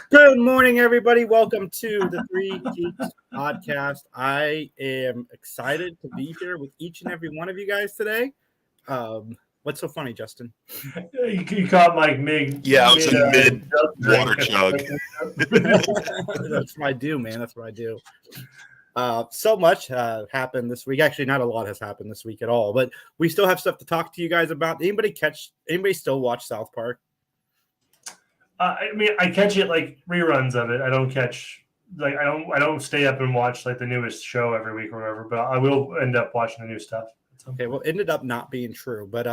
Good morning, everybody. Welcome to the Three Geeks podcast. I am excited to be here with each and every one of you guys today. What's so funny, Justin? You caught Mike mid. Yeah, it was a mid water chug. That's what I do, man. That's what I do. So much happened this week. Actually, not a lot has happened this week at all, but we still have stuff to talk to you guys about. Anybody still watch South Park? I catch it like reruns of it. I don't catch I don't stay up and watch like the newest show every week or whatever. But I will end up watching the new stuff. Okay, well, it ended up not being true, but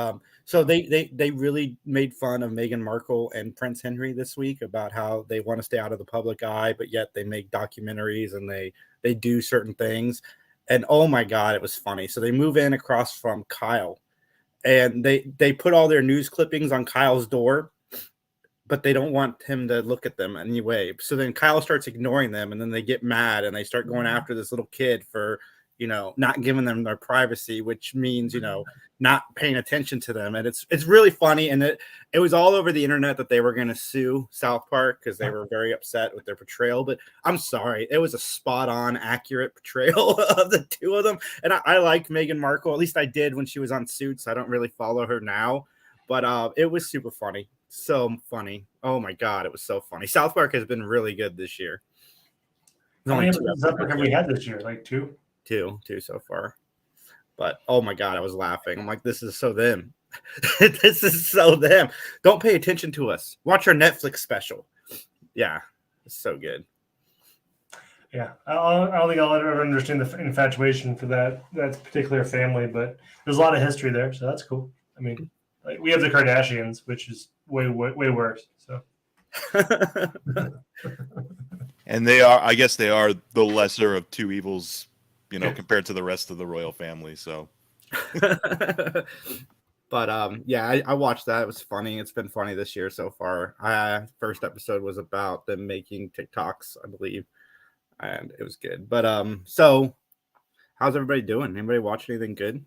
so they really made fun of Meghan Markle and Prince Henry this week about how they want to stay out of the public eye, but yet they make documentaries and they do certain things, and oh my God, it was funny. So they move in across from Kyle, and they put all their news clippings on Kyle's door, but they don't want him to look at them anyway. So then Kyle starts ignoring them, and then they get mad and they start going after this little kid for, not giving them their privacy, which means, not paying attention to them. And it's really funny. And it was all over the internet that they were going to sue South Park because they were very upset with their portrayal. But I'm sorry, it was a spot on, accurate portrayal of the two of them. And I liked Meghan Markle. At least I did when she was on Suits. I don't really follow her now, but it was super funny. So funny. Oh my God, it was so funny. South Park has been really good this year. How many episodes have we had this year? Like two so far. But oh my God, I was laughing. I'm like, this is so them. This is so them. Don't pay attention to us. Watch our Netflix special. Yeah, it's so good. Yeah, I don't think I'll ever understand the infatuation for that particular family, but there's a lot of history there, so that's cool. I mean, like, we have the Kardashians, which is way worse. So, and I guess they are the lesser of two evils, compared to the rest of the royal family. So, but yeah, I watched that. It was funny. It's been funny this year so far. First episode was about them making TikToks, I believe, and it was good. But so how's everybody doing? Anybody watch anything good?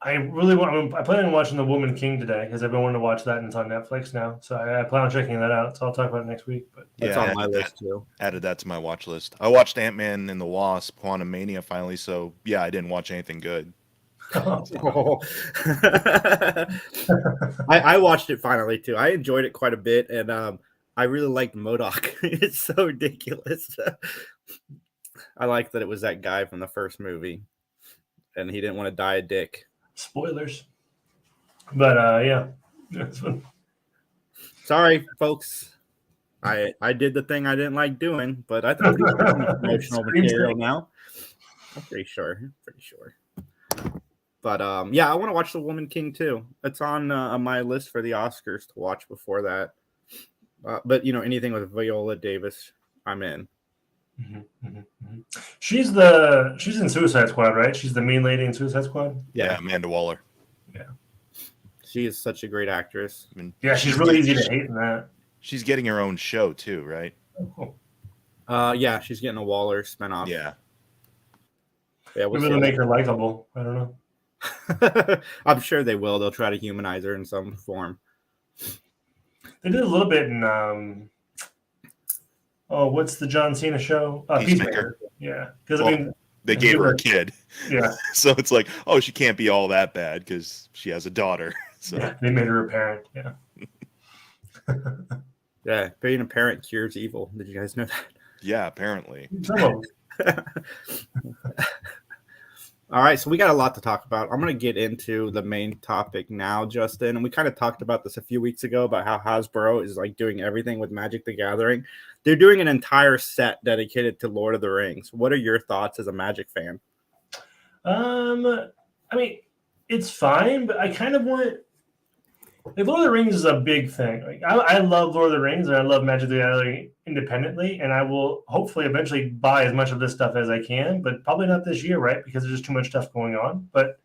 I plan on watching The Woman King today because I've been wanting to watch that, and it's on Netflix now. So I plan on checking that out. So I'll talk about it next week. But it's on my list too. Added that to my watch list. I watched Ant-Man and the Wasp: Quantumania finally. So yeah, I didn't watch anything good. I watched it finally too. I enjoyed it quite a bit, and I really liked Modok. It's so ridiculous. I like that it was that guy from the first movie, and he didn't want to die a dick. Spoilers, but yeah. Sorry, folks. I did the thing I didn't like doing, but I think it's promotional material now. I'm pretty sure. But yeah, I want to watch The Woman King too. It's on my list for the Oscars to watch before that. But anything with Viola Davis, I'm in. She's in Suicide Squad, right? She's the main lady in Suicide Squad. Yeah, Amanda Waller. Yeah, she is such a great actress. I mean, yeah, she's really easy to hate in that. She's getting her own show too, right? Oh, cool. Yeah, she's getting a Waller spinoff. Yeah, maybe they'll make her likable. I don't know. I'm sure they will. They'll try to humanize her in some form. They did a little bit in what's the John Cena show? Peacemaker. Yeah, because they gave her a kid. Yeah, so it's like, oh, she can't be all that bad because she has a daughter. So yeah, they made her a parent. Yeah. Yeah, being a parent cures evil. Did you guys know that? Yeah, apparently. All right, so we got a lot to talk about. I'm going to get into the main topic now, Justin. And we kind of talked about this a few weeks ago about how Hasbro is like doing everything with Magic the Gathering. They're doing an entire set dedicated to Lord of the Rings. What are your thoughts as a Magic fan? I mean, it's fine, but I kind of want. Like, Lord of the Rings is a big thing. Like, I love Lord of the Rings and I love Magic the Gathering independently, and I will hopefully eventually buy as much of this stuff as I can, but probably not this year, right? Because there's just too much stuff going on. But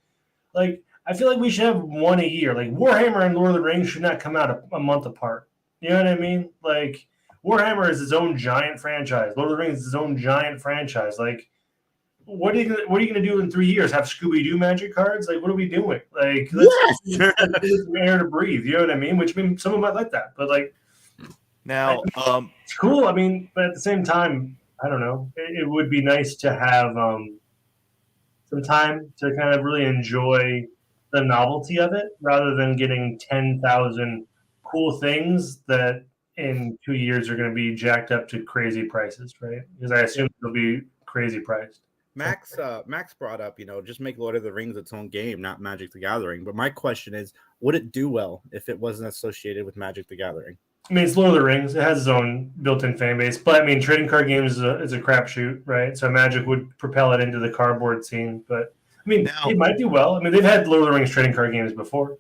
like, I feel like we should have one a year. Like, Warhammer and Lord of the Rings should not come out a month apart. You know what I mean? Like, Warhammer is its own giant franchise. Lord of the Rings is its own giant franchise. Like, what are you gonna do in 3 years? Have Scooby-Doo magic cards? Like, what are we doing? Like, let's air to breathe. You know what I mean? Which, I mean, someone might like that, but like, Now, It's cool. I mean, but at the same time, I don't know. It would be nice to have some time to kind of really enjoy the novelty of it rather than getting 10,000 cool things that in 2 years are going to be jacked up to crazy prices, right? Because I assume they'll be crazy priced. Max brought up, just make Lord of the Rings its own game, not Magic the Gathering. But my question is, would it do well if it wasn't associated with Magic the Gathering? I mean, it's Lord of the Rings. It has its own built-in fan base. But, I mean, trading card games is a crapshoot, right? So Magic would propel it into the cardboard scene. But, I mean, Now- it might do well. I mean, they've had Lord of the Rings trading card games before.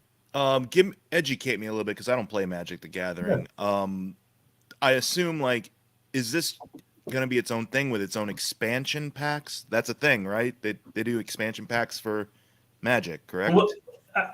educate me a little bit because I don't play Magic the Gathering. I assume is this going to be its own thing with its own expansion packs? That's a thing, right? They do expansion packs for Magic, correct? Well,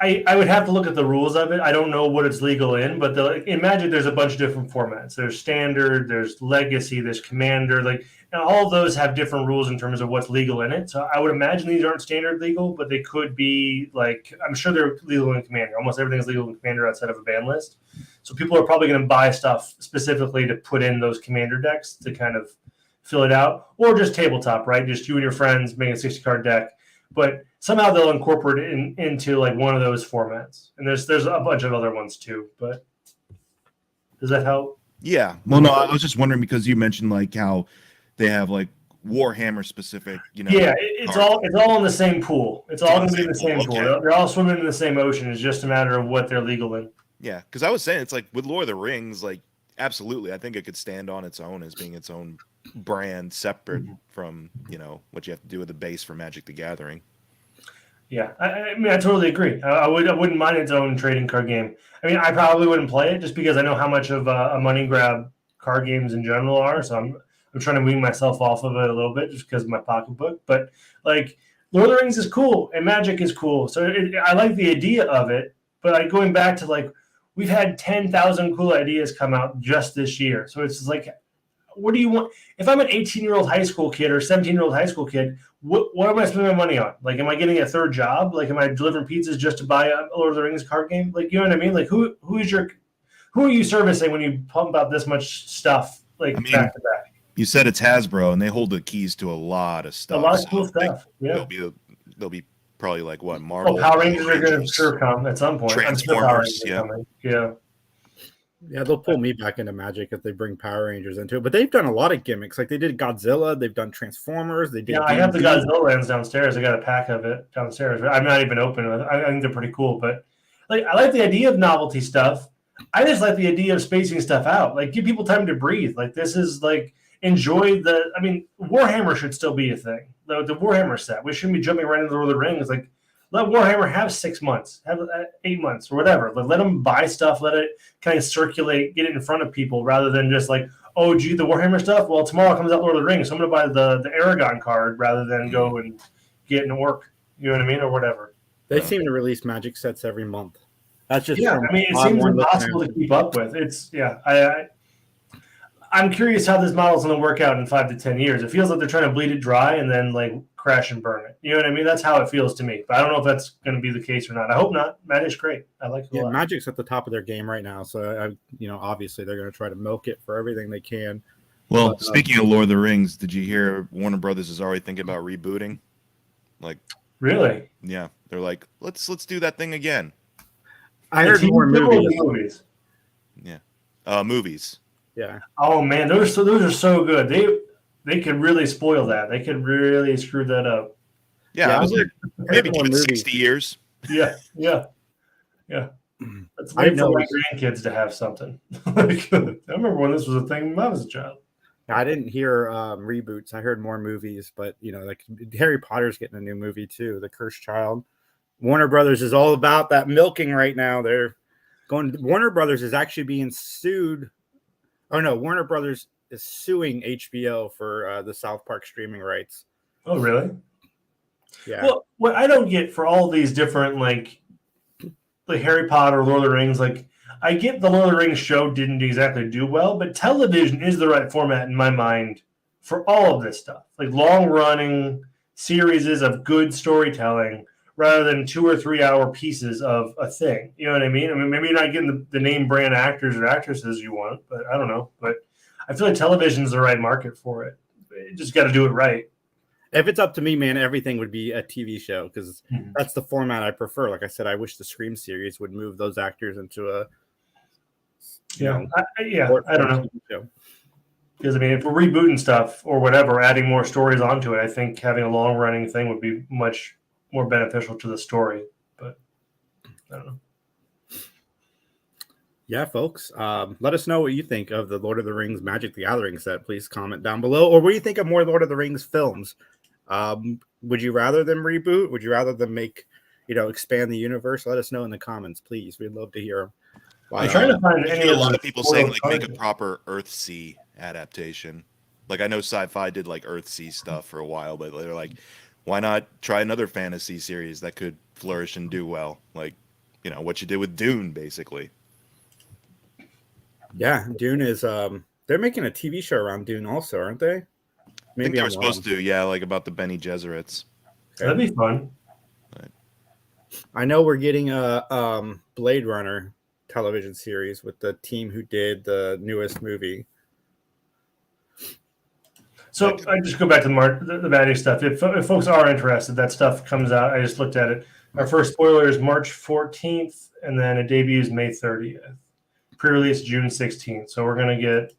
I would have to look at the rules of it. I don't know what it's legal in, but in Magic, there's a bunch of different formats. There's Standard, there's Legacy, there's Commander. And all of those have different rules in terms of what's legal in it. So I would imagine these aren't Standard legal, but they could be I'm sure they're legal in Commander. Almost everything's legal in Commander outside of a ban list. So people are probably going to buy stuff specifically to put in those Commander decks to kind of fill it out, or just tabletop, right? Just you and your friends make a 60-card deck. But somehow they'll incorporate it into one of those formats. And there's a bunch of other ones too. But does that help? Yeah. Well, no, I was just wondering because you mentioned how they have Warhammer specific, Yeah, it's all in the same pool. It's all going to be in the same pool. They're all swimming in the same ocean. It's just a matter of what they're legal in. Yeah, because I was saying it's with Lord of the Rings, absolutely, I think it could stand on its own as being its own brand, separate from what you have to do with the base for Magic the Gathering. Yeah, I mean, I totally agree. I wouldn't mind its own trading card game. I mean, I probably wouldn't play it just because I know how much of a money grab card games in general are. So I'm trying to wean myself off of it a little bit just because of my pocketbook. But Lord of the Rings is cool and Magic is cool, so I like the idea of it. But going back to we've had 10,000 cool ideas come out just this year. So it's just what do you want? If I'm an 18-year-old high school kid or 17-year-old high school kid, what am I spending my money on? Am I getting a third job? Am I delivering pizzas just to buy a Lord of the Rings card game? You know what I mean? Who are you servicing when you pump out this much stuff back to back? You said it's Hasbro, and they hold the keys to a lot of stuff. A lot of cool stuff. Yeah, they'll be probably Marvel. Power Rangers are going to sure come at some point. Transformers, yeah. Yeah, they'll pull me back into Magic if they bring Power Rangers into it. But they've done a lot of gimmicks. They did Godzilla, they've done Transformers, they did. Yeah, I have the Godzilla lands downstairs. I got a pack of it downstairs. I'm not even open with it. I think they're pretty cool. But I like the idea of novelty stuff. I just like the idea of spacing stuff out. Give people time to breathe. This is enjoy the. I mean, Warhammer should still be a thing. The Warhammer set. We shouldn't be jumping right into Lord of the Rings. Let Warhammer have 6 months, have 8 months, or whatever. Let them buy stuff. Let it kind of circulate, get it in front of people, rather than just oh, gee, the Warhammer stuff. Well, tomorrow comes out Lord of the Rings, so I'm going to buy the Aragon card rather than go and get in work. You know what I mean, or whatever. They seem to release Magic sets every month. That's just I mean, it seems impossible to keep up with. I'm curious how this model's going to work out in 5 to 10 years. It feels like they're trying to bleed it dry and then crash and burn it. You know what I mean? That's how it feels to me. But I don't know if that's going to be the case or not. I hope not. Magic's great. I like it a lot. Magic's at the top of their game right now. So, obviously they're going to try to milk it for everything they can. Well, speaking of Lord of the Rings, did you hear Warner Brothers is already thinking about rebooting? Really? Yeah. They're let's do that thing again. I heard more movies. Yeah. Movies. Yeah. Oh man, those are so good. They could really spoil that. They could really screw that up. Yeah, I was maybe give it 60 years. Yeah. Let's wait for my grandkids to have something. I remember when this was a thing when I was a child. I didn't hear reboots. I heard more movies, but Harry Potter's getting a new movie too, The Cursed Child. Warner Brothers is all about that milking right now. Warner Brothers is actually being sued. Oh no, Warner Brothers is suing HBO for the South Park streaming rights. Oh really? Yeah. Well, what I don't get for all these different Harry Potter, Lord of the Rings, I get the Lord of the Rings show didn't exactly do well, but television is the right format in my mind for all of this stuff. Long running series of good storytelling rather than 2 or 3 hour pieces of a thing. You know what I mean? I mean, maybe you're not getting the name brand actors or actresses you want, but I don't know. But I feel like television is the right market for it. You just got to do it right. If it's up to me, man, everything would be a TV show because that's the format I prefer. Like I said, I wish the Scream series would move those actors into a I don't know. Because I mean, if we're rebooting stuff or whatever, adding more stories onto it, I think having a long running thing would be much more beneficial to the story. But I don't know. Yeah, folks, let us know what you think of the Lord of the Rings Magic the Gathering set. Please comment down below. Or what do you think of more Lord of the Rings films? Would you rather them reboot? Would you rather them make, expand the universe? Let us know in the comments, please. We'd love to hear them. I'm trying to find I hear a lot of people saying like make a proper Earthsea adaptation. Like I know Sci-Fi did like Earthsea stuff for a while, but they're like, why not try another fantasy series that could flourish and do well? Like, what you did with Dune, basically. Yeah, Dune is they're making a TV show around Dune also, aren't they? Maybe I think they were supposed to, yeah, like about the Bene Gesserits. Okay. That'd be fun. But I know we're getting a Blade Runner television series with the team who did the newest movie. So I just go back to the Magic stuff. If folks are interested, that stuff comes out. I just looked at it. Our first spoiler is March 14th, and then it debuts May 30th. Pre-release June 16th. So we're going to get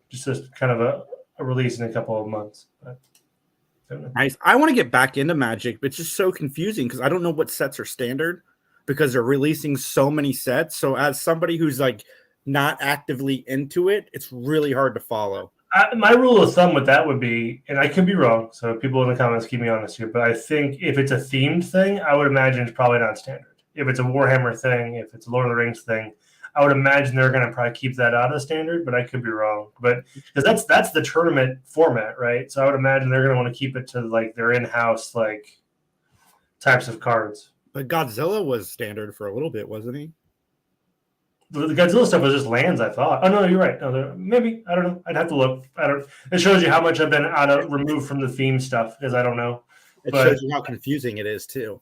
just a kind of a release in a couple of months. But, nice. I want to get back into Magic, but it's just so confusing because I don't know what sets are standard because they're releasing so many sets. So as somebody who's like not actively into it, it's really hard to follow. My rule of thumb with that would be, and I could be wrong, so people in the comments keep me honest here, but I think if it's a themed thing, I would imagine it's probably not standard. If it's a Warhammer thing, if it's a Lord of the Rings thing, I would imagine they're going to probably keep that out of standard, but I could be wrong. But because that's the tournament format, right? So I would imagine they're going to want to keep it to like their in-house like types of cards. But Godzilla was standard for a little bit, wasn't he? The Godzilla stuff was just lands, I thought. Oh no, you're right. No, maybe I don't know. I'd have to look. I don't. It shows you how much I've been removed from the theme stuff because I don't know. It shows you how confusing it is too.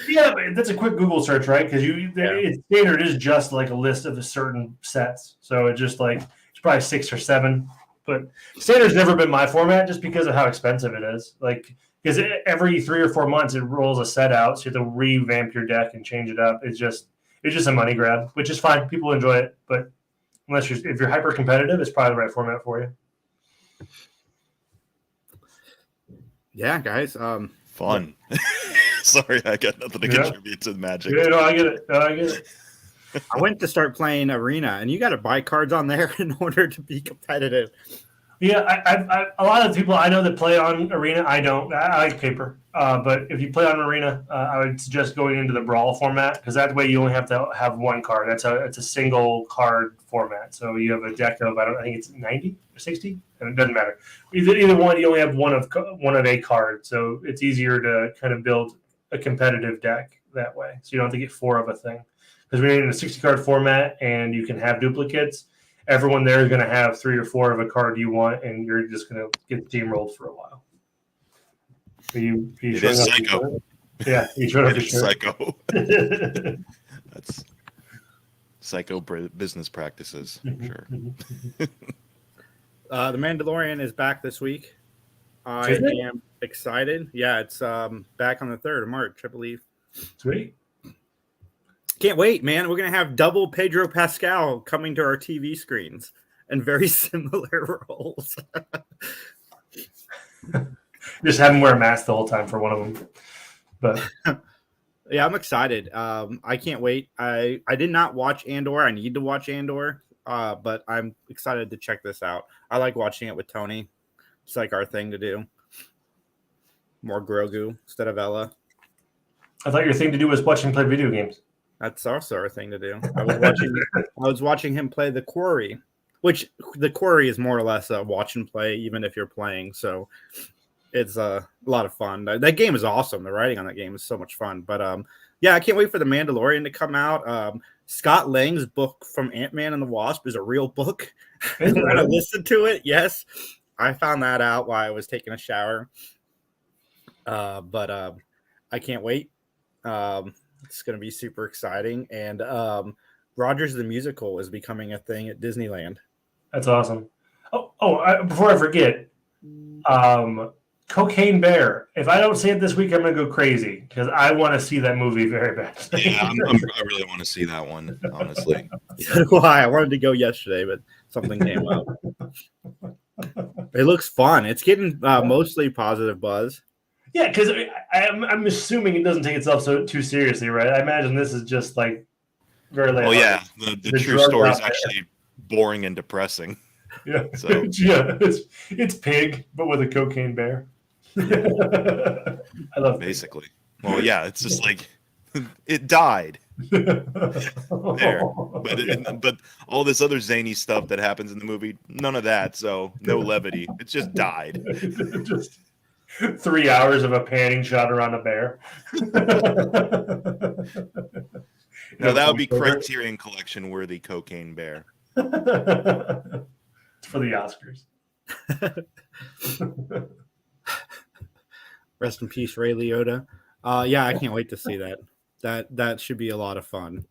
Yeah, but that's a quick Google search, right? Because standard is just like a list of the certain sets. So it's just like it's probably 6 or 7. But standard's never been my format just because of how expensive it is. Like because every 3 or 4 months it rolls a set out, so you have to revamp your deck and change it up. It's just a money grab, which is fine. People enjoy it, but if you're hyper competitive, it's probably the right format for you. Yeah, guys. Fun. Sorry, I got nothing to contribute to the Magic. Yeah, no, I get it. I went to start playing Arena, and you got to buy cards on there in order to be competitive. Yeah, I a lot of people I know that play on Arena. I don't. I like paper. But if you play on Arena, I would suggest going into the Brawl format because that way you only have to have one card. It's a single card format. So you have a deck of I think it's 90 or 60, and it doesn't matter. Either one, you only have one of a card, so it's easier to kind of build a competitive deck that way. So you don't have to get 4 of a thing because we're in a 60 card format and you can have duplicates. Everyone there is going to have 3 or 4 of a card you want, and you're just going to get steamrolled for a while. Are you it is psycho. Yeah, you showed up. Psycho. That's psycho business practices, for sure. The Mandalorian is back this week. I am excited. Yeah, it's back on the 3rd of March, I believe. Sweet. Can't wait, man. We're going to have double Pedro Pascal coming to our TV screens and very similar roles. Just have him wear a mask the whole time for one of them. But yeah, I'm excited. I can't wait. I did not watch Andor. I need to watch Andor, but I'm excited to check this out. I like watching it with Tony. It's like our thing to do. More Grogu instead of Ella. I thought your thing to do was watch him play video games. That's also our thing to do. I was watching him play The Quarry, which The Quarry is more or less a watch and play, even if you're playing. So it's a lot of fun. That game is awesome. The writing on that game is so much fun. But yeah, I can't wait for The Mandalorian to come out. Scott Lang's book from Ant-Man and the Wasp is a real book. I'm going to listen to it. Yes, I found that out while I was taking a shower. But I can't wait. It's going to be super exciting. And Rogers the Musical is becoming a thing at Disneyland. That's awesome. Before I forget, Cocaine Bear. If I don't see it this week, I'm going to go crazy because I want to see that movie very bad. Yeah, I really want to see that one, honestly. So do I wanted to go yesterday, but something came up. It looks fun. It's getting mostly positive buzz. Yeah, because I'm assuming it doesn't take itself too seriously, right? I imagine this is just like very late. Well, yeah, the true story is actually boring and depressing. Yeah, so yeah, it's Pig, but with a cocaine bear. I love basically. Pig. Well, yeah, it's just like it died there, but all this other zany stuff that happens in the movie, none of that. So no levity. It just died. Just 3 hours of a panning shot around a bear. Now that would be Criterion Collection worthy Cocaine Bear. It's for the Oscars. Rest in peace, Ray Liotta. Yeah, I can't wait to see that. That should be a lot of fun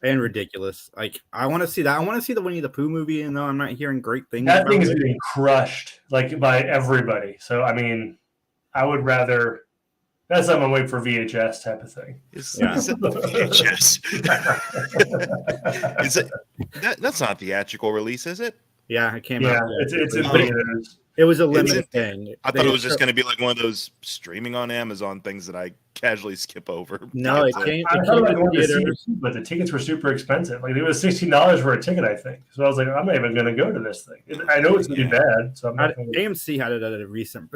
and ridiculous. Like I want to see that. I want to see the Winnie the Pooh movie, and though I'm not hearing great things. That thing is getting crushed like by everybody. So I mean, I would rather. That's something I'm waiting for VHS type of thing. Is it the VHS? Is it that's not theatrical release, is it? Yeah, it came out. It's in theaters. It was a limited thing. I thought it was just going to be like one of those streaming on Amazon things that I casually skip over. No, it came. I thought I wanted to see it, but the tickets were super expensive. Like it was $16 for a ticket, I think. So I was like, I'm not even going to go to this thing. I know it's going to be bad. So I'm not AMC had it at a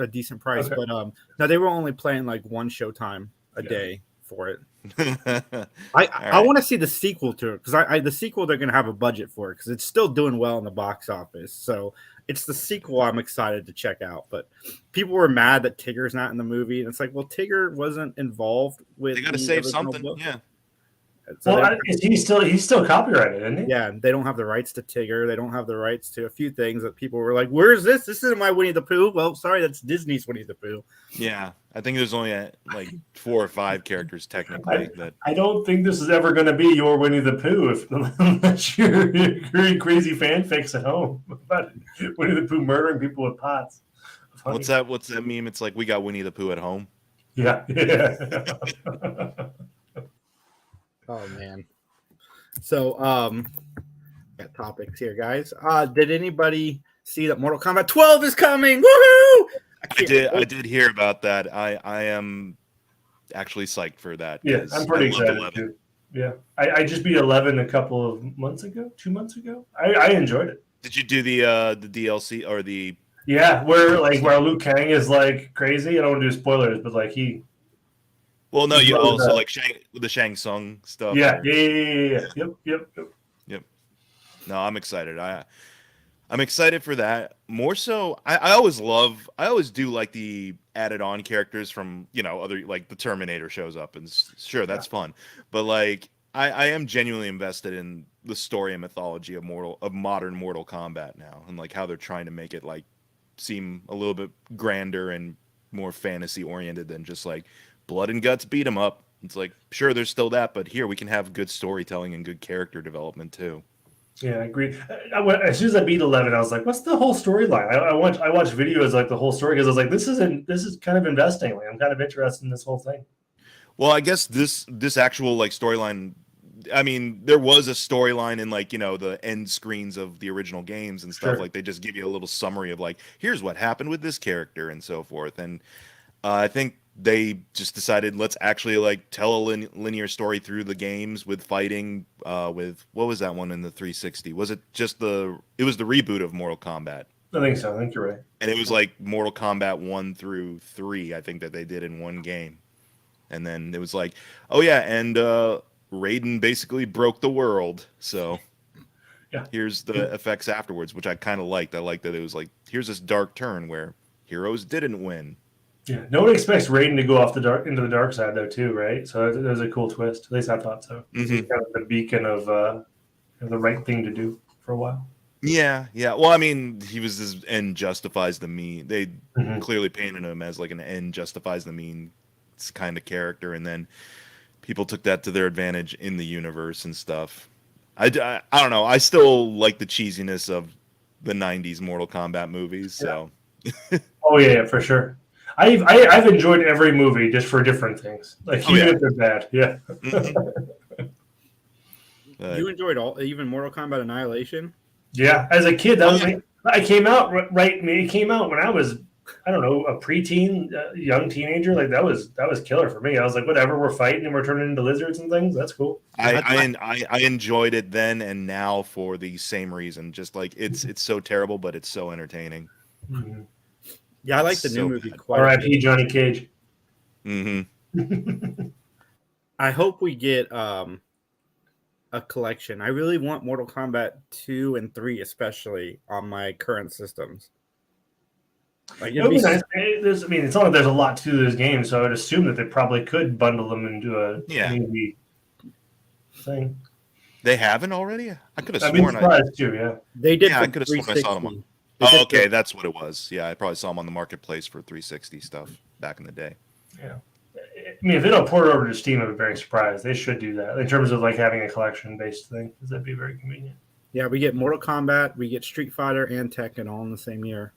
decent price, but no, they were only playing like one showtime a day for it. I want to see the sequel to it because the sequel they're going to have a budget for it because it's still doing well in the box office. So it's the sequel I'm excited to check out. But people were mad that Tigger's not in the movie, and it's like, well, Tigger wasn't involved with. They got to save something, book. Yeah. So well, he's still copyrighted, isn't he? Yeah, they don't have the rights to Tigger. They don't have the rights to a few things that people were like, "Where's this? This isn't my Winnie the Pooh." Well, sorry, that's Disney's Winnie the Pooh. Yeah, I think there's only like 4 or 5 characters technically. I don't think this is ever going to be your Winnie the Pooh unless you're crazy fanfics at home about Winnie the Pooh murdering people with pots. Funny. What's that meme? It's like we got Winnie the Pooh at home. Yeah. Oh man. So got topics here, guys. Did anybody see that Mortal Kombat 12 is coming? Woohoo! I did hear about that. I am actually psyched for that. Yeah, I'm pretty excited too. Yeah. I just beat 11 a couple of months ago, 2 months ago. I enjoyed it. Did you do the DLC or the where Liu Kang is like crazy? I don't want to do spoilers, but like he Well, no, you also like the Shang Tsung stuff. Yeah. Yep. No, I'm excited. I'm excited for that. More so, I always do like the added on characters from other like the Terminator shows up and sure that's fun, but like I am genuinely invested in the story and mythology of modern Mortal Kombat now and like how they're trying to make it like seem a little bit grander and more fantasy oriented than just like blood and guts beat 'em up. It's like, sure, there's still that, but here we can have good storytelling and good character development too. Yeah, I agree. As soon as I beat 11, I was like, "What's the whole storyline?" I watched videos like the whole story because I was like, "This is kind of investing. Like, I'm kind of interested in this whole thing." Well, I guess this actual like storyline. I mean, there was a storyline in like the end screens of the original games and stuff. Sure. Like they just give you a little summary of like, here's what happened with this character and so forth. And I think they just decided let's actually like tell a linear story through the games with fighting with what was that one in the 360? Was it just it was the reboot of Mortal Kombat? I think so. I think you're right. And it was like Mortal Kombat 1 through 3, I think that they did in one game. And then it was like, oh yeah, and Raiden basically broke the world. So yeah, here's the effects afterwards, which I kind of liked. I liked that it was like, here's this dark turn where heroes didn't win. Yeah, no one expects Raiden to go off into the dark side though, too, right? So that was a cool twist. At least I thought so. Mm-hmm. He's kind of the beacon of the right thing to do for a while. Yeah. Well, I mean, he was this end justifies the mean. They clearly painted him as like an end justifies the mean kind of character, and then people took that to their advantage in the universe and stuff. I don't know. I still like the cheesiness of the '90s Mortal Kombat movies. So. Oh yeah, for sure. I've enjoyed every movie just for different things. Like even if they're bad, yeah. You enjoyed even Mortal Kombat Annihilation? Yeah, as a kid, that was I came out right. I mean, it came out when I was, I don't know, a preteen, young teenager. Like that was killer for me. I was like, whatever, we're fighting and we're turning into lizards and things. That's cool. I enjoyed it then and now for the same reason. Just like it's so terrible, but it's so entertaining. Mm-hmm. Yeah, I like the new movie quite. R.I.P. Johnny Cage. Mm-hmm. I hope we get a collection. I really want Mortal Kombat 2 and 3, especially on my current systems. Like, it would be nice. I mean, it's not like there's a lot to those games, so I would assume that they probably could bundle them into a movie thing. They haven't already? I could have I've sworn been surprised too. Yeah, they did. Yeah, I could have sworn I saw them on. Oh, okay, that's what it was. Yeah, I probably saw them on the marketplace for 360 stuff back in the day. Yeah, I mean, if they don't port it over to Steam, I'd be very surprised. They should do that in terms of like having a collection-based thing, because that'd be very convenient. Yeah, we get Mortal Kombat, we get Street Fighter, and Tekken all in the same year.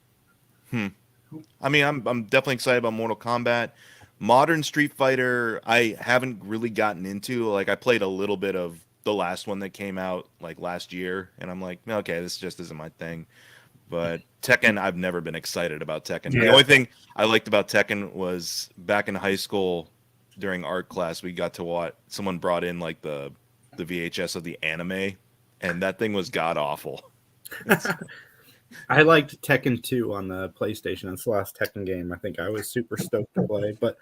I mean, I'm definitely excited about Mortal Kombat. Modern Street Fighter, I haven't really gotten into. Like, I played a little bit of the last one that came out like last year, and I'm like, okay, this just isn't my thing. But Tekken, I've never been excited about Tekken. Yeah. The only thing I liked about Tekken was back in high school during art class, we got to watch. Someone brought in like the VHS of the anime, and that thing was god awful. I liked Tekken 2 on the PlayStation. That's the last Tekken game I think I was super stoked to play. But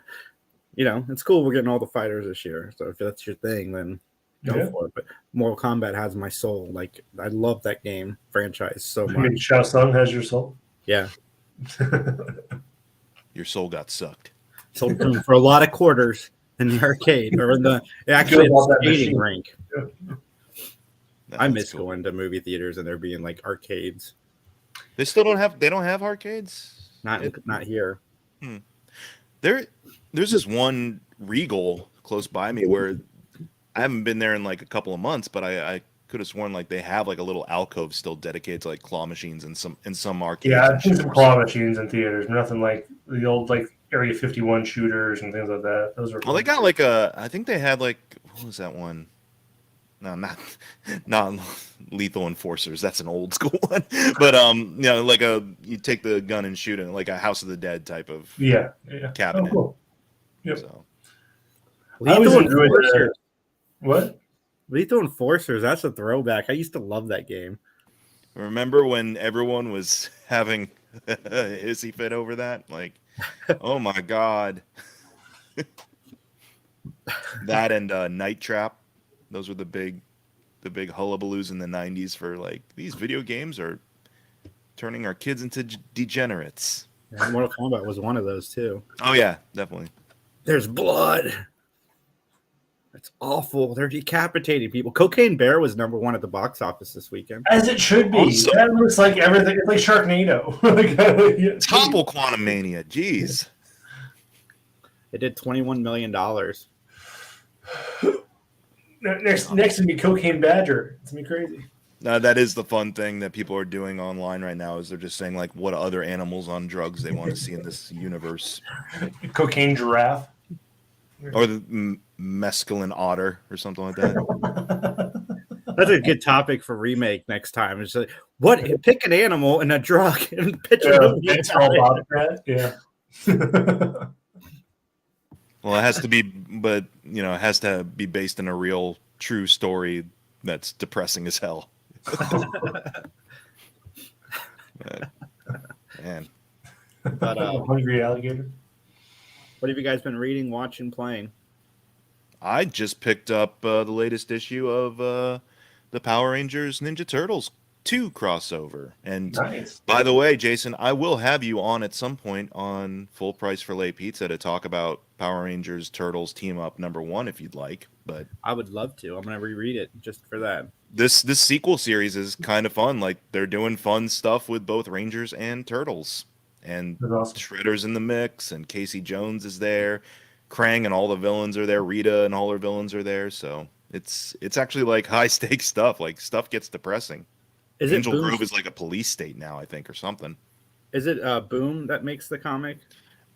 you know, it's cool. We're getting all the fighters this year, so if that's your thing, then go for it. But Mortal Kombat has my soul. Like, I love that game franchise so much. I mean, Shao Tsung has your soul. Yeah. Your soul got sucked. Sold for a lot of quarters in the arcade or in the skating rink. Yeah. I miss going to movie theaters and there being like arcades. They still don't have. They don't have arcades. Not here. There's this one Regal close by me where I haven't been there in like a couple of months, but I could have sworn like they have like a little alcove still dedicated to like claw machines in some arcades. Yeah, I've seen some claw machines in theaters. Nothing like the old like Area 51 shooters and things like that. Those are. Well, they got like I think they had like, what was that one? No, not Lethal Enforcers. That's an old school one. But you know, like you take the gun and shoot it, like a House of the Dead type of cabinet. Oh, cool. Yep. So. Lethal Enforcers. What? Lethal Enforcers. That's a throwback. I used to love that game. Remember when everyone was having a hissy fit over that? Like, oh my god. That and Night Trap. Those were the big hullabaloos in the 90s for like, these video games are turning our kids into degenerates. Yeah, Mortal Kombat was one of those too. Oh yeah, definitely. There's blood. That's awful. They're decapitating people. Cocaine Bear was #1 at the box office this weekend. As it should be. Also, that looks like everything. It's like Sharknado. Topple Quantum Mania. Jeez. It did $21 million. Next to me, Cocaine Badger. It's gonna be crazy. That is the fun thing that people are doing online right now. Is they're just saying like what other animals on drugs they want to see in this universe. Cocaine Giraffe. Or the mescaline otter or something like that. That's a good topic for remake next time. It's like, pick an animal and a drug and pitch it. Yeah. Well, it has to be, but you know, it has to be based in a real, true story that's depressing as hell. Man. But, hungry alligator. What have you guys been reading, watching, playing? I just picked up the latest issue of the Power Rangers Ninja Turtles 2 crossover. And nice. By the way, Jason, I will have you on at some point on Full Price for Lay Pizza to talk about Power Rangers Turtles Team Up #1 if you'd like. But I would love to. I'm gonna reread it just for that. This sequel series is kind of fun. Like, they're doing fun stuff with both Rangers and Turtles. And awesome. Shredder's in the mix, and Casey Jones is there. Krang and all the villains are there. Rita and all her villains are there. So it's actually like high stakes stuff. Like stuff gets depressing. Is Angel it Boom? Grove is like a police state now, I think, or something. Is it Boom that makes the comic?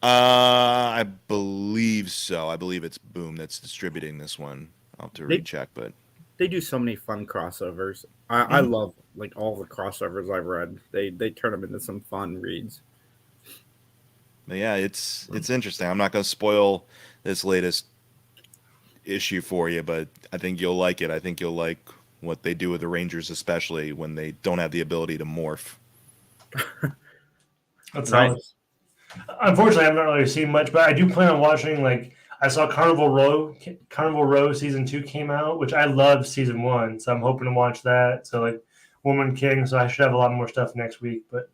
I believe so. I believe it's Boom that's distributing this one. I'll have to recheck, but they do so many fun crossovers. I love like all the crossovers I've read. They turn them into some fun reads. But yeah, it's interesting. I'm not going to spoil this latest issue for you, but I think you'll like it. I think you'll like what they do with the Rangers, especially when they don't have the ability to morph. That's nice. Unfortunately, I've not really seen much, but I do plan on watching. Like I saw Carnival Row season 2 came out, which I loved season 1, so I'm hoping to watch that. So like Woman King, so I should have a lot more stuff next week, but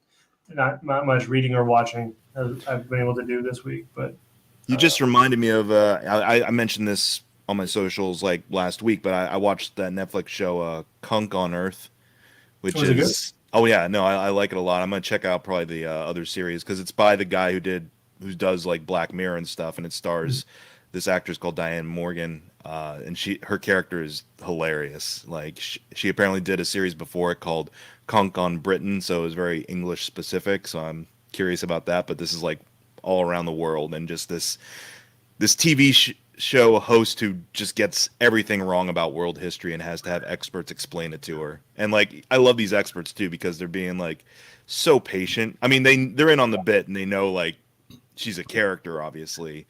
not much reading or watching as I've been able to do this week. But you just reminded me of I mentioned this on my socials like last week, but I watched that Netflix show Kunk on Earth, which is oh yeah, no, I like it a lot. I'm gonna check out probably the other series because it's by the guy who does like Black Mirror and stuff, and it stars this actress called Diane Morgan, and her character is hilarious. Like she apparently did a series before it called Kunk on Britain, so it was very English specific. So I'm curious about that, but this is like all around the world, and just this TV show host who just gets everything wrong about world history and has to have experts explain it to her. And like I love these experts too because they're being like so patient. I mean they're in on the bit and they know like she's a character obviously,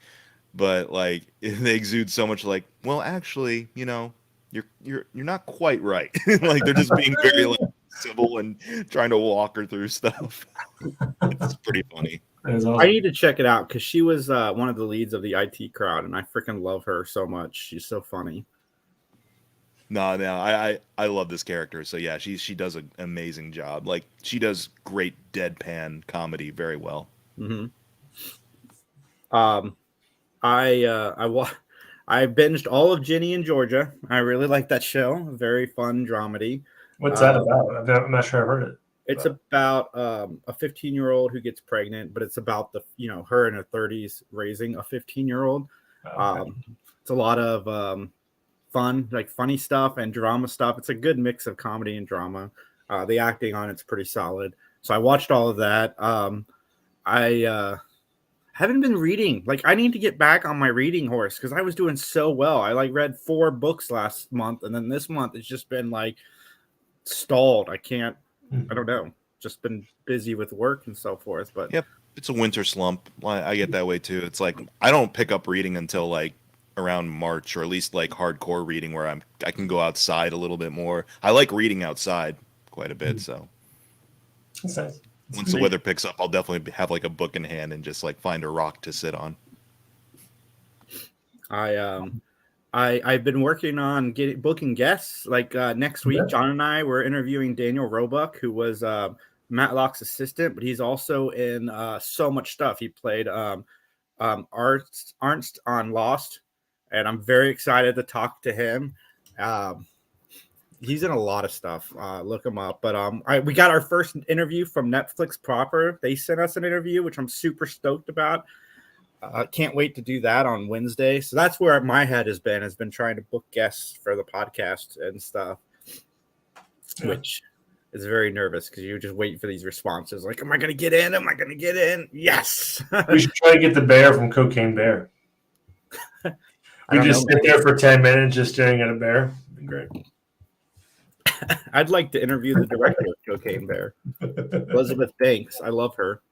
but like they exude so much like, well actually, you know, you're not quite right. Like they're just being very like civil and trying to walk her through stuff. It's pretty funny. Awesome. I need to check it out because she was one of the leads of the IT crowd, and I freaking love her so much. She's so funny. No, I love this character. So yeah, she does an amazing job. Like she does great deadpan comedy very well. Mm-hmm. I binged all of Ginny and Georgia. I really like that show. Very fun dramedy. What's that about? I'm not sure I've heard it. It's about a 15-year-old who gets pregnant, but it's about her in her 30s raising a 15-year-old. Okay. It's a lot of fun, like funny stuff and drama stuff. It's a good mix of comedy and drama. The acting on it's pretty solid. So I watched all of that. I haven't been reading. Like I need to get back on my reading horse because I was doing so well. I like read 4 books last month, and then this month it's just been like stalled. I don't know. Just been busy with work and so forth. But yep, it's a winter slump. I get that way too. It's like I don't pick up reading until like around March, or at least like hardcore reading where I can go outside a little bit more. I like reading outside quite a bit. So that's nice. Once the weather picks up, I'll definitely have like a book in hand and just like find a rock to sit on. I've been working on booking guests. Like next week, John and I were interviewing Daniel Roebuck, who was Matlock's assistant, but he's also in so much stuff. He played Ernst on Lost, and I'm very excited to talk to him. He's in a lot of stuff. Look him up. But we got our first interview from Netflix proper. They sent us an interview, which I'm super stoked about. Can't wait to do that on Wednesday. So that's where my head has been trying to book guests for the podcast and stuff, which is very nervous because you just wait for these responses. Like, am I going to get in? Am I going to get in? Yes. We should try to get the bear from Cocaine Bear. We just sit there for 10 minutes just staring at a bear. It'd be great. I'd like to interview the director of Cocaine Bear, Elizabeth Banks. I love her.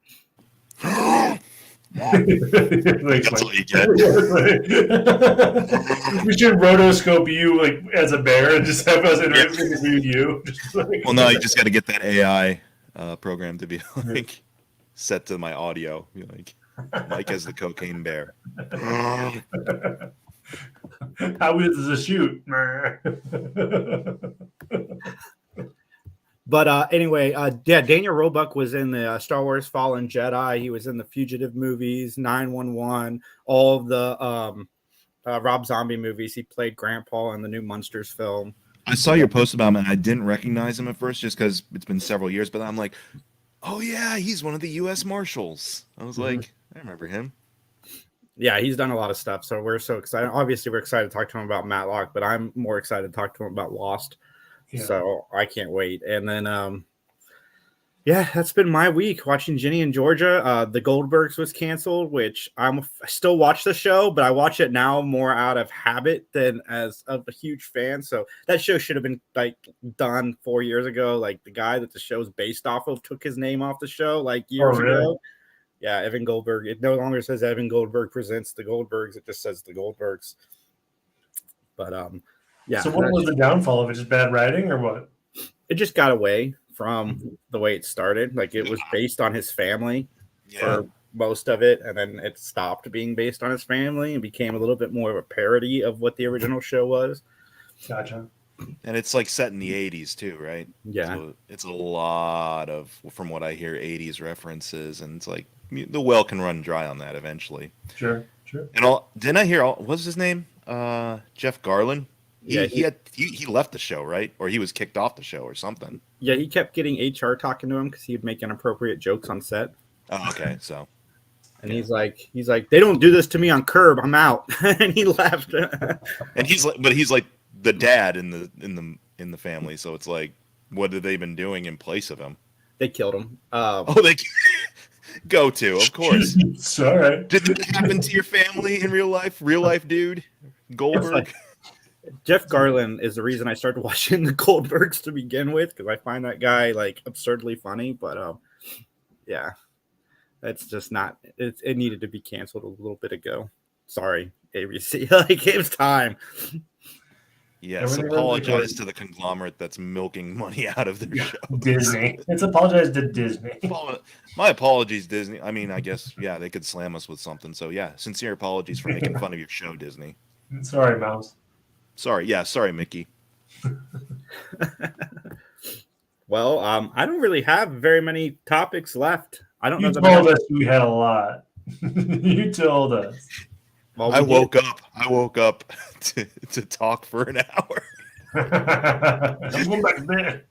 That's what you get. We should rotoscope you like as a bear and just have us interview you. Well, no, you just got to get that AI program to be like set to my audio. Be like Mike as the Cocaine Bear. How is the shoot? But anyway, Daniel Roebuck was in the Star Wars Fallen Jedi. He was in the Fugitive movies, 911, all of the Rob Zombie movies. He played Grandpa in the new Munsters film. I saw your post about him, and I didn't recognize him at first just because it's been several years. But I'm like, oh, yeah, he's one of the U.S. Marshals. I was like, I remember him. Yeah, he's done a lot of stuff, so we're so excited. Obviously, we're excited to talk to him about Matlock, but I'm more excited to talk to him about Lost. Yeah. So I can't wait. And then, yeah, that's been my week watching Ginny and Georgia. The Goldbergs was canceled, which I still watch the show, but I watch it now more out of habit than as of a huge fan. So that show should have been like done 4 years ago. Like the guy that the show's based off of took his name off the show like years ago. Yeah, Evan Goldberg. It no longer says Evan Goldberg presents the Goldbergs. It just says the Goldbergs. But yeah. So what was the downfall of it? Just bad writing or what? It just got away from the way it started. Like it was based on his family for most of it, and then it stopped being based on his family and became a little bit more of a parody of what the original show was. Gotcha. And it's like set in the 80s too, right? Yeah. So it's a lot of, from what I hear, 80s references, and it's like the well can run dry on that eventually. Sure. And didn't I hear what's his name? Jeff Garlin. He left the show, right? Or he was kicked off the show or something. Yeah, he kept getting HR talking to him because he'd make inappropriate jokes on set. Oh, okay. So and he's like, they don't do this to me on Curb. I'm out. And he left. And he's like the dad in the family. So it's like, what have they been doing in place of him? They killed him. They go to, of course. It's all right. Did that happen to your family in real life? Real life dude? Goldberg? Jeff Garlin is the reason I started watching the Goldbergs to begin with, because I find that guy like absurdly funny. But yeah, that's just not. It needed to be canceled a little bit ago. Sorry, ABC. Like it was time. Yes, apologize to the conglomerate that's milking money out of their show. Disney. It's apologize to Disney. My apologies, Disney. I mean, I guess, yeah, they could slam us with something. So, yeah, sincere apologies for making fun of your show, Disney. Sorry, Mouse. Sorry, Mickey. Well, I don't really have very many topics left. I don't know. You told us we had a lot. You told us. Well, I woke up to talk for an hour. I'm going back to bed.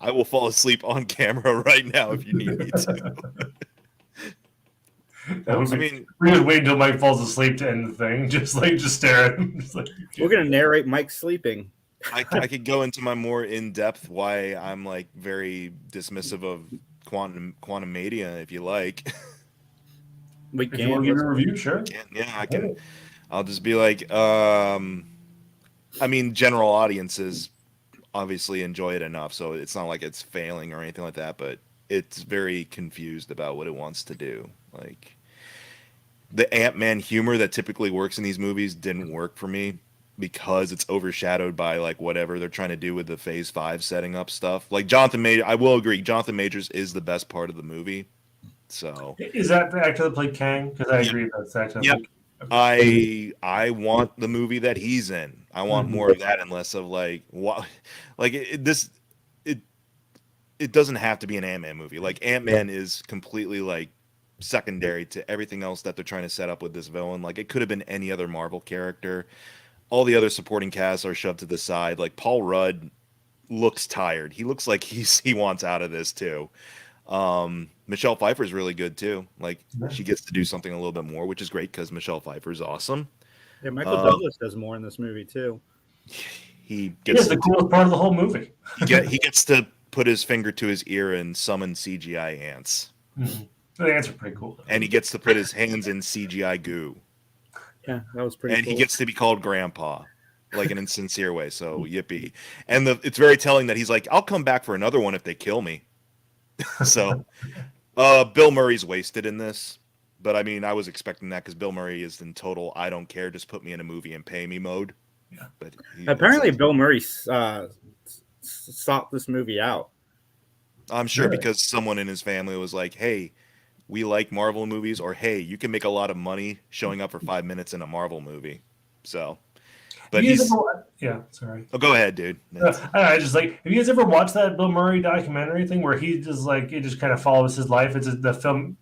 I will fall asleep on camera right now if you need me to. We're gonna wait until Mike falls asleep to end the thing. Just stare at him. We're gonna narrate Mike sleeping. I could go into my more in-depth why I'm like very dismissive of quantum media if you like. We can. If you want to give a review, sure. Yeah, I can. I'll just be like, I mean, general audiences obviously enjoy it enough, so it's not like it's failing or anything like that, but it's very confused about what it wants to do. Like, the Ant-Man humor that typically works in these movies didn't work for me because it's overshadowed by, like, whatever they're trying to do with the Phase 5 setting up stuff. Like, I will agree, Jonathan Majors is the best part of the movie. So is that the actor that played Kang? Because I agree that's actually. Yep. I want the movie that he's in. I want more of that and less of like what, like it doesn't have to be an Ant-Man movie. Like Ant-Man is completely like secondary to everything else that they're trying to set up with this villain. Like it could have been any other Marvel character. All the other supporting casts are shoved to the side. Like Paul Rudd looks tired. He looks like he wants out of this too. Michelle Pfeiffer is really good too. Like she gets to do something a little bit more, which is great because Michelle Pfeiffer is awesome. Yeah, Michael Douglas does more in this movie too. He gets the coolest part of the whole movie. he gets to put his finger to his ear and summon CGI ants. Mm-hmm. The ants are pretty cool. And he gets to put his hands in CGI goo. Yeah, that was pretty. And cool. He gets to be called Grandpa, like in a sincere way. So yippee! And it's very telling that he's like, "I'll come back for another one if they kill me." So, Bill Murray's wasted in this, but I mean, I was expecting that because Bill Murray is in total "I don't care, just put me in a movie and pay me" mode. Yeah. But apparently, Bill Murray sought this movie out. I'm sure because someone in his family was like, "Hey, we like Marvel movies," or "Hey, you can make a lot of money showing up for 5 minutes in a Marvel movie." So, but sorry. Oh, go ahead, dude. I just like, have you guys ever watched that Bill Murray documentary thing where he just like it just kind of follows his life? It's the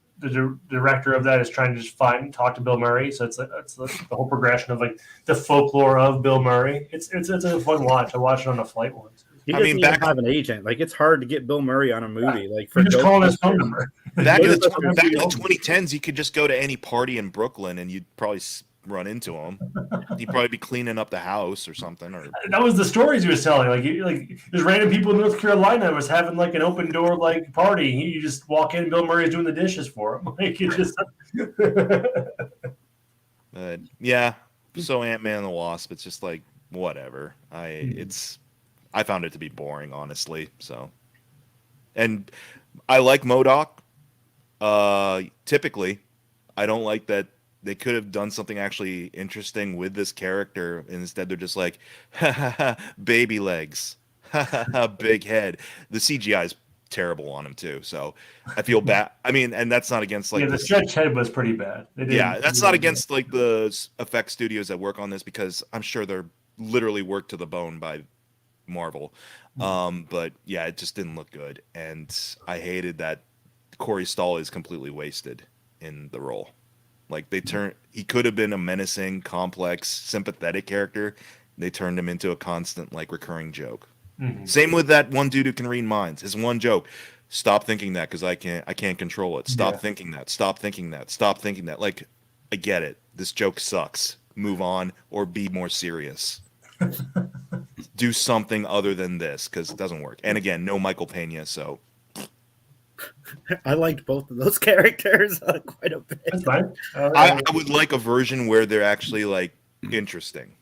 director of that is trying to just talk to Bill Murray. So it's the whole progression of like the folklore of Bill Murray. It's a fun watch. I watched it on a flight once. He I doesn't mean, even have an agent. Like, it's hard to get Bill Murray on a movie. Like, for You just call his phone Ghostbusters. number. back in the Ghostbusters- back in the 2010s, you could just go to any party in Brooklyn and you'd probably run into him. He'd probably be cleaning up the house or something. Or That was the stories he was telling. Like there's random people in North Carolina was having like an open door like party. You just walk in, Bill Murray's doing the dishes for him. Like it just. yeah. So Ant-Man and the Wasp, it's just like whatever. I found it to be boring, honestly. So, and I like Modok. Typically, I don't like that they could have done something actually interesting with this character, and instead they're just like, ha, ha, ha, baby legs, ha, ha, ha, big head. The CGI is terrible on him too, so I feel bad. I mean, and that's not against like the stretch head was pretty bad. That's not against like the effect studios that work on this, because I'm sure they're literally worked to the bone by Marvel. But yeah, it just didn't look good, and I hated that Corey Stoll is completely wasted in the role. Like he could have been a menacing, complex, sympathetic character. They turned him into a constant, like, recurring joke. Mm-hmm. Same with that one dude who can read minds. His one joke: stop thinking that because I can't control it. Stop thinking that. Stop thinking that. Stop thinking that. Like, I get it. This joke sucks. Move on, or be more serious. Do something other than this, because it doesn't work. And again, no Michael Pena, so. I liked both of those characters quite a bit. That's fine. I would like a version where they're actually like interesting.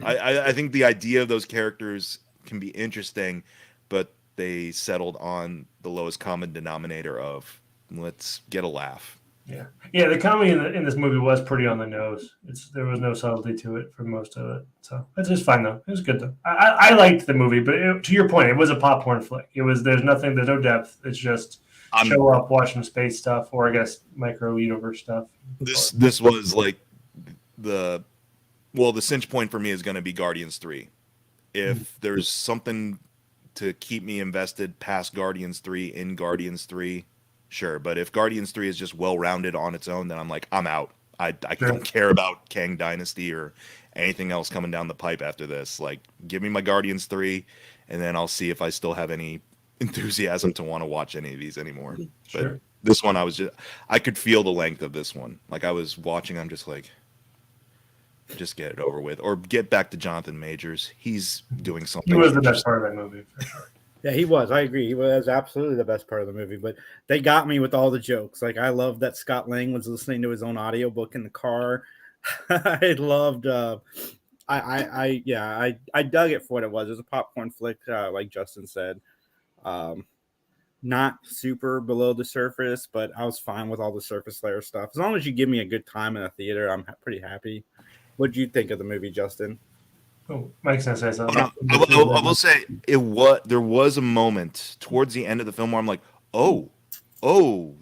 I think the idea of those characters can be interesting, but they settled on the lowest common denominator of let's get a laugh. Yeah. The comedy in this movie was pretty on the nose. There was no subtlety to it for most of it, so it's just fine though. It was good though. I liked the movie, but to your point, it was a popcorn flick. There's no depth. It's just show up, watch some space stuff, or I guess micro universe stuff. This was like the cinch point for me is going to be Guardians 3. If there's something to keep me invested past Guardians 3 in Guardians 3, sure. But if Guardians 3 is just well-rounded on its own, then I'm like, I'm out. I don't care about Kang Dynasty or anything else coming down the pipe after this. Like, give me my Guardians 3, and then I'll see if I still have any enthusiasm to want to watch any of these anymore. Sure. But this one, I could feel the length of this one. Like, I was watching, I'm just like, just get it over with, or get back to Jonathan Majors. He's doing something. He was the best part of that movie, for sure. Yeah, he was. I agree. He was absolutely the best part of the movie. But they got me with all the jokes. Like, I love that Scott Lang was listening to his own audiobook in the car. I loved. I dug it for what it was. It was a popcorn flick, like Justin said. Not super below the surface, but I was fine with all the surface layer stuff. As long as you give me a good time in a theater, I'm pretty happy. What did you think of the movie, Justin? Oh, Mike's gonna say something. I will say there was a moment towards the end of the film where I'm like, oh,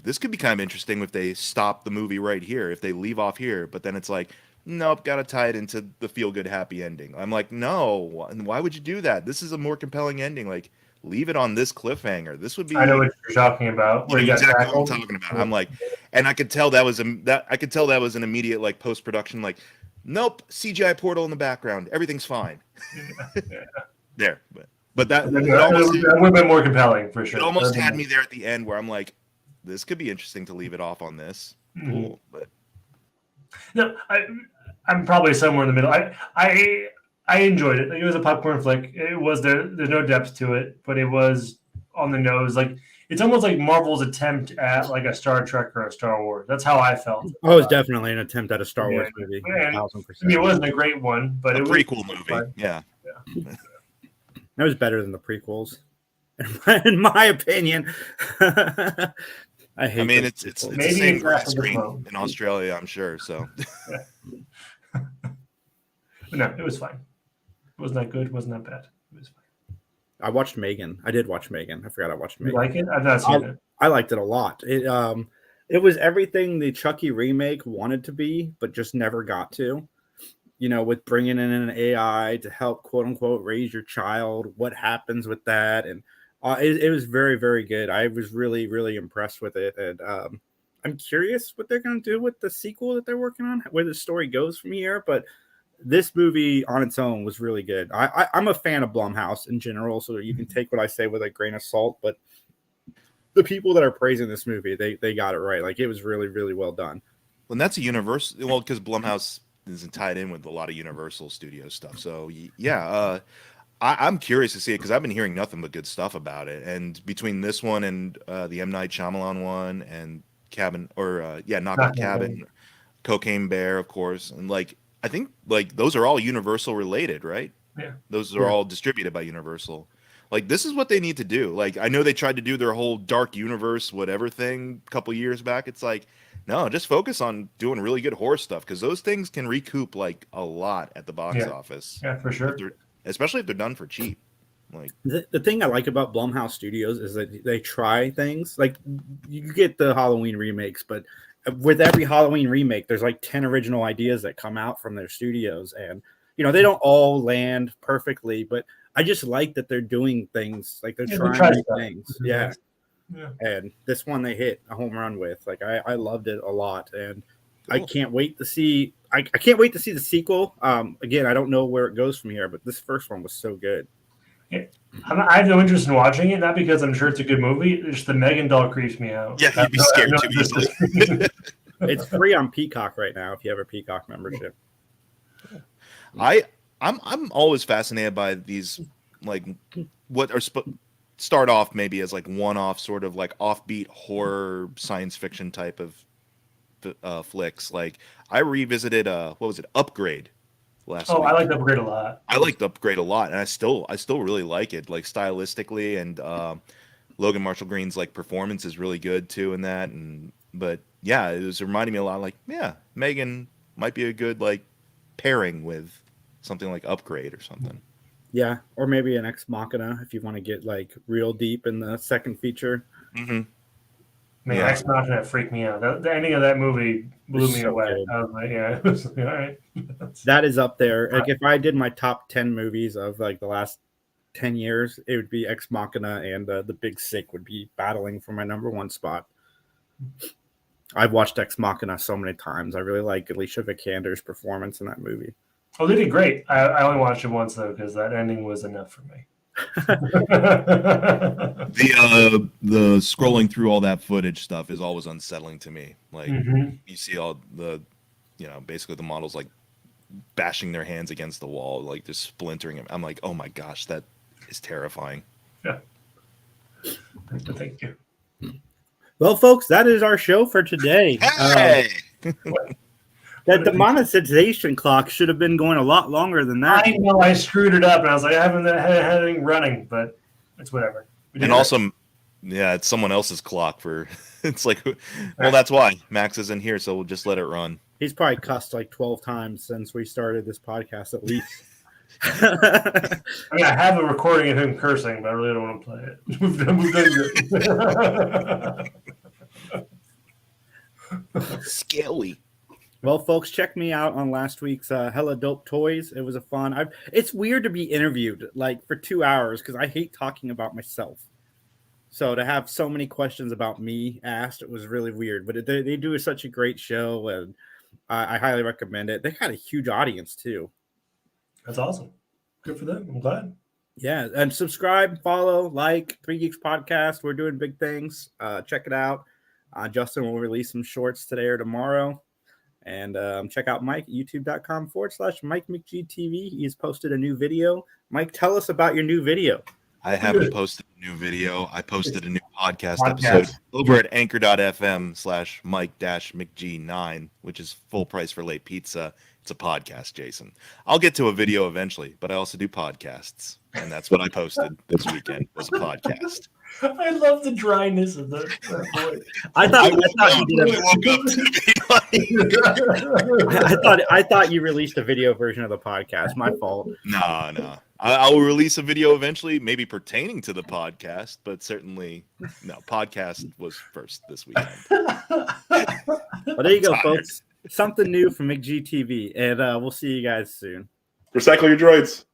this could be kind of interesting if they stop the movie right here, if they leave off here. But then it's like, nope, gotta tie it into the feel good happy ending. I'm like, no, why would you do that? This is a more compelling ending. Like, leave it on this cliffhanger. This would be. I know what you're talking about. Where you exactly what I'm talking about. I'm like, and I could tell that was an immediate like post production like. Nope, CGI portal in the background. Everything's fine. There, but that would have been more compelling for sure. It almost had me there at the end where I'm like, this could be interesting to leave it off on this. Cool, but no, I'm probably somewhere in the middle. I enjoyed it. It was a popcorn flick. It was there's no depth to it, but it was on the nose. Like, it's almost like Marvel's attempt at like a Star Trek or a Star Wars. That's how I felt. Oh, it was definitely an attempt at a Star Wars movie. 1000%. I mean, it wasn't a great one, but a it prequel was movie. Yeah. That was better than the prequels, in my opinion. I mean, it's the same green screen in Australia, I'm sure. So. But no, it was fine. It wasn't that good. It wasn't that bad. It was fine. I watched Meghan. I did watch Meghan. I forgot I watched Meghan. You like it? I've not seen it. I liked it a lot. It was everything the Chucky remake wanted to be, but just never got to. You know, with bringing in an AI to help, quote unquote, raise your child. What happens with that? And it was very, very good. I was really, really impressed with it. And I'm curious what they're going to do with the sequel that they're working on, where the story goes from here. But this movie on its own was really good. I'm a fan of Blumhouse in general, so you can take what I say with a grain of salt. But the people that are praising this movie, they got it right. Like, it was really, really well done. Well, and that's a Universal. Well, because Blumhouse is tied in with a lot of Universal Studio stuff. So yeah, I'm curious to see it because I've been hearing nothing but good stuff about it. And between this one and the M. Night Shyamalan one and Knock at the Cabin, Cocaine Bear, of course, and like I think like those are all Universal related, right? Yeah, those are all distributed by Universal. Like, this is what they need to do. Like, I know they tried to do their whole dark universe whatever thing a couple years back. It's like, no, just focus on doing really good horror stuff because those things can recoup like a lot at the box office. Yeah, for sure. Especially if they're done for cheap. Like, the thing I like about Blumhouse Studios is that they try things. Like, you get the Halloween remakes, but with every Halloween remake, there's like 10 original ideas that come out from their studios, and they don't all land perfectly, but I just like that they're doing things, like they're trying new things. Yeah. And this one they hit a home run with. Like, I loved it a lot, and cool. I can't wait to see the sequel. Again, I don't know where it goes from here, but this first one was so good. Yeah. I have no interest in watching it, not because I'm sure it's a good movie. It's just the Meghan doll creeps me out. Yeah, you'd be scared too easily. It's free on Peacock right now if you have a Peacock membership. I'm always fascinated by these, like, what are start off maybe as like one-off sort of like offbeat horror science fiction type of flicks. Like, I revisited what was it, Upgrade last week. I liked Upgrade a lot. I liked Upgrade a lot, and I still really like it, like stylistically, and Logan Marshall Green's like performance is really good too in that. But yeah, it was reminding me a lot like, yeah, Meghan might be a good like pairing with something like Upgrade or something. Yeah, or maybe an Ex Machina if you want to get like real deep in the second feature. Mm-hmm. Man, yeah. Ex Machina freaked me out. The ending of that movie blew me away. Good. I was like, yeah, it was like, all right. That is up there. Like, if I did my top 10 movies of like the last 10 years, it would be Ex Machina, and The Big Sick would be battling for my number one spot. I've watched Ex Machina so many times. I really like Alicia Vikander's performance in that movie. Oh, they did great. I only watched it once though because that ending was enough for me. The scrolling through all that footage stuff is always unsettling to me. Like, you see all the, basically the models like bashing their hands against the wall, like just splintering them. I'm like, oh my gosh, that is terrifying. Yeah. Thank you. Well, folks, that is our show for today. Hey! That demonetization clock should have been going a lot longer than that. I know I screwed it up, and I was like, I haven't had anything running, but it's whatever. And also, it's someone else's clock for. It's like, well, that's why Max isn't here, so we'll just let it run. He's probably cussed like 12 times since we started this podcast, at least. I mean, I have a recording of him cursing, but I really don't want to play it. We've done good. Scaly. Well, folks, check me out on last week's Hella Dope Toys. It was a fun. It's weird to be interviewed like for 2 hours because I hate talking about myself. So to have so many questions about me asked, it was really weird. But they do such a great show, and I highly recommend it. They had a huge audience too. That's awesome. Good for them. I'm glad. Yeah, and subscribe, follow, like 3 Geeks Podcast. We're doing big things. Check it out. Justin will release some shorts today or tomorrow. And check out Mike, youtube.com/Mike McGTV. He has posted a new video. Mike, tell us about your new video. I haven't posted a new video. I posted a new podcast episode over at anchor.fm/Mike-McG9, which is full price for late pizza. It's a podcast, Jason. I'll get to a video eventually, but I also do podcasts. And that's what I posted this weekend, was a podcast. I love the dryness of that voice. I thought you released a video version of the podcast. My fault. No. I will release a video eventually, maybe pertaining to the podcast, but certainly no. Podcast was first this weekend. Well, there you go, folks. Something new from McGTV, and we'll see you guys soon. Recycle your droids.